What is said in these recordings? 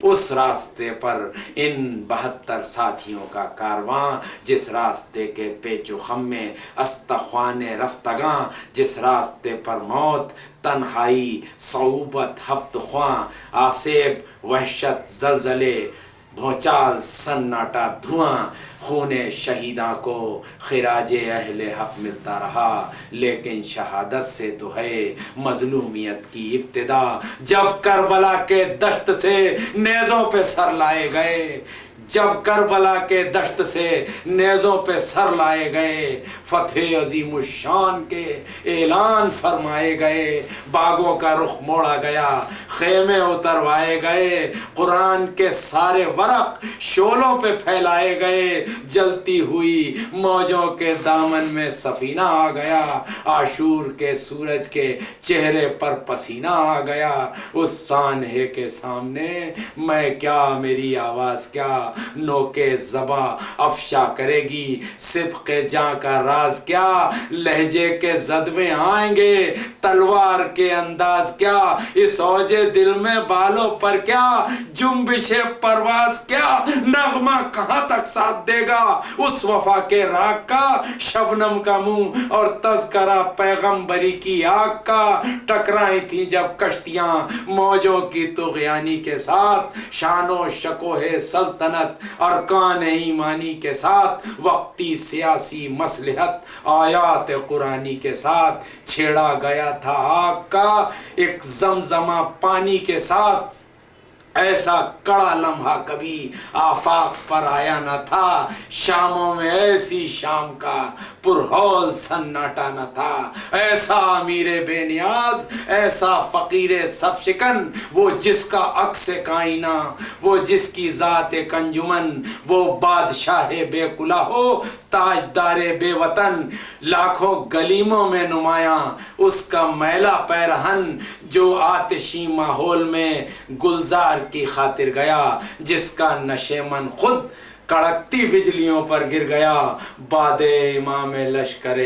اس راستے پر ان 72 ساتھیوں کا کارواں، جس راستے کے پیچ و خم میں استخوان رفتگاں، جس راستے پر موت، تنہائی، صعوبت، ہفت خواں، آسیب، وحشت، زلزلے، بھونچال، سناٹا، دھواں، خون شہیداں کو خراج اہل حق ملتا رہا، لیکن شہادت سے تو ہے مظلومیت کی ابتدا۔ جب کربلا کے دشت سے نیزوں پہ سر لائے گئے، جب کربلا کے دشت سے نیزوں پہ سر لائے گئے، فتح عظیم الشان کے اعلان فرمائے گئے، باغوں کا رخ موڑا گیا، خیمے اتروائے گئے، قرآن کے سارے ورق شولوں پہ پھیلائے گئے، جلتی ہوئی موجوں کے دامن میں سفینہ آ گیا، عاشور کے سورج کے چہرے پر پسینہ آ گیا۔ اس سانحے کے سامنے میں کیا، میری آواز کیا، نوکے زباں افشا کرے گی، صدق جاں کا راز کیا، لہجے کے زدوے آئیں گے، تلوار کے انداز کیا، اس اوج دل میں بالوں پر کیا، جنبش پرواز کیا، نغمہ کہاں تک ساتھ دے گا اس وفا کے راگ کا، شبنم کا منہ اور تذکرہ پیغمبری کی آگ کا۔ ٹکرائی تھیں جب کشتیاں موجوں کی طغیانی کے ساتھ، شان و شکوہ سلطنت ارکان ایمانی کے ساتھ، وقتی سیاسی مصلحت آیات قرآنی کے ساتھ، چھیڑا گیا تھا آگ کا ایک زمزمہ پانی کے ساتھ۔ ایسا کڑا لمحہ کبھی آفاق پر آیا نہ تھا، شاموں میں ایسی شام کا پرہول سناٹا نہ تھا، ایسا امیر بے نیاز، ایسا فقیر صف شکن، وہ جس کا عکس کائنہ، وہ جس کی ذات کنجمن، وہ بادشاہ بے کلہ ہو، تاجدار بے وطن، لاکھوں گلیموں میں نمایاں اس کا میلا پیرہن، جو آتشی ماحول میں گلزار کی خاطر گیا، جس کا نشیمن خود کڑکتی بجلیوں پر گر گیا۔ باد امام لشکر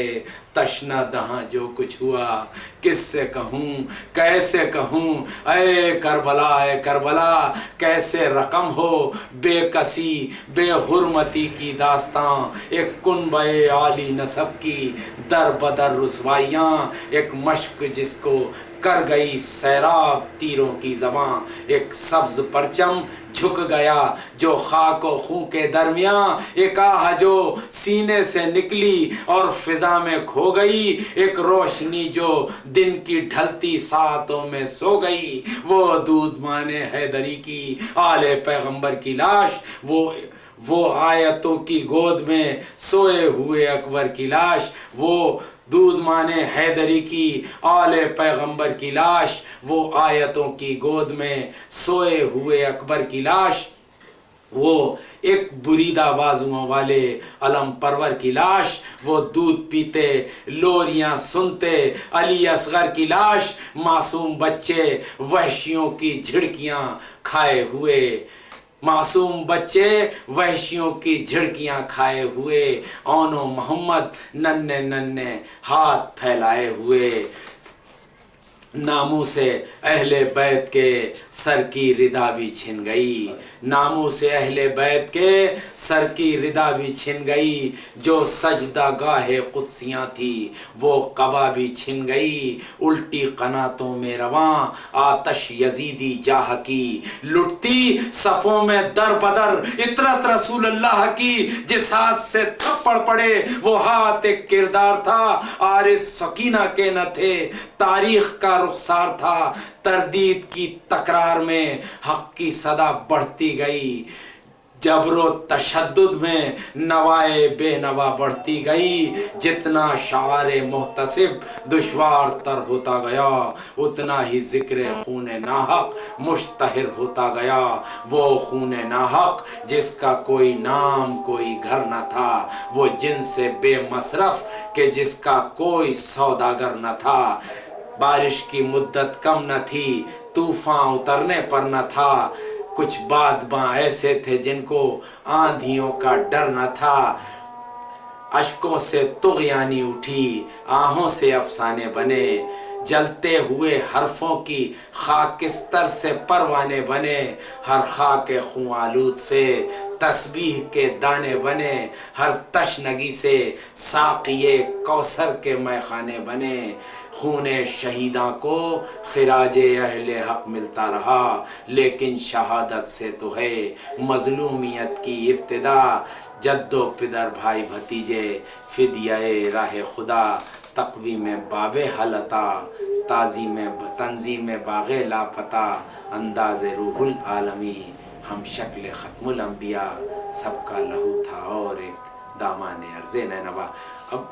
تشنہ دہاں جو کچھ ہوا، کس سے کہوں کیسے کہوں، اے کربلا اے کربلا، کیسے رقم ہو بے کسی بے حرمتی کی داستاں، ایک کنبہ عالی نسب کی در بدر رسوائیاں، ایک مشق جس کو کر گئی سیراب تیروں کی زباں، ایک سبز پرچم جھک گیا جو خاک و خوں کے درمیان، ایک آہ جو سینے سے نکلی اور فضا میں کھو گئی، ایک روشنی جو دن کی ڈھلتی ساعتوں میں سو گئی، وہ دودھ مانے حیدری کی آل پیغمبر کی لاش، وہ آیتوں کی گود میں سوئے ہوئے اکبر کی لاش، وہ دودھ مانے حیدری کی آل پیغمبر کی لاش، وہ آیتوں کی گود میں سوئے ہوئے اکبر کی لاش، وہ ایک بریدہ بازوؤں والے علم پرور کی لاش، وہ دودھ پیتے لوریاں سنتے علی اصغر کی لاش، معصوم بچے وحشیوں کی جھڑکیاں کھائے ہوئے، معصوم بچے وحشیوں کی جھڑکیاں کھائے ہوئے، اون و محمد ننھے ننھے ہاتھ پھیلائے ہوئے، ناموس اہل بیت کے سر کی ردا بھی چھن گئی، ناموس اہل بیت کے سر کی ردا بھی چھن گئی، جو سجدہ گاہ قدسیاں تھی وہ قبا بھی چھن گئی، الٹی قناتوں میں رواں آتش یزیدی جاہ کی لٹتی صفوں میں در بدر عطرت رسول اللہ کی، جس ہاتھ سے تھپڑ پڑے وہ ہاتھ ایک کردار تھا، عارض سکینہ کے نہ تھے، تاریخ کا رخسار تھا، تردید کی تکرار میں حق کی صدا بڑھتی گئی، جبر و تشدد میں نوائے بے نوا بڑھتی گئی، جتنا شعار محتسب دشوار تر ہوتا گیا اتنا ہی ذکر خون ناحق مشتہر ہوتا گیا، وہ خون ناحق جس کا کوئی نام کوئی گھر نہ تھا، وہ جن سے بے مصرف کہ جس کا کوئی سوداگر نہ تھا، بارش کی مدت کم نہ تھی، طوفان اترنے پر نہ تھا، کچھ بادباں ایسے تھے جن کو آندھیوں کا ڈر نہ تھا، اشکوں سے طغیانی اٹھی، آہوں سے افسانے بنے، جلتے ہوئے حرفوں کی خاکستر سے پروانے بنے، ہر خاک خون آلود سے تسبیح کے دانے بنے، ہر تشنگی سے ساقی کوثر کے میخانے بنے۔ خون شہیداں کو خراج اہل حق ملتا رہا، لیکن شہادت سے تو ہے مظلومیت کی ابتدا۔ جد و پدر بھائی بھتیجے فدیہ راہ خدا، تقویم باب حلتا تنظیم باغ لاپتہ، انداز روح العالمی ہم شکل ختم الانبیاء، سب کا لہو تھا اور ایک دامان عرض نینوا۔ اب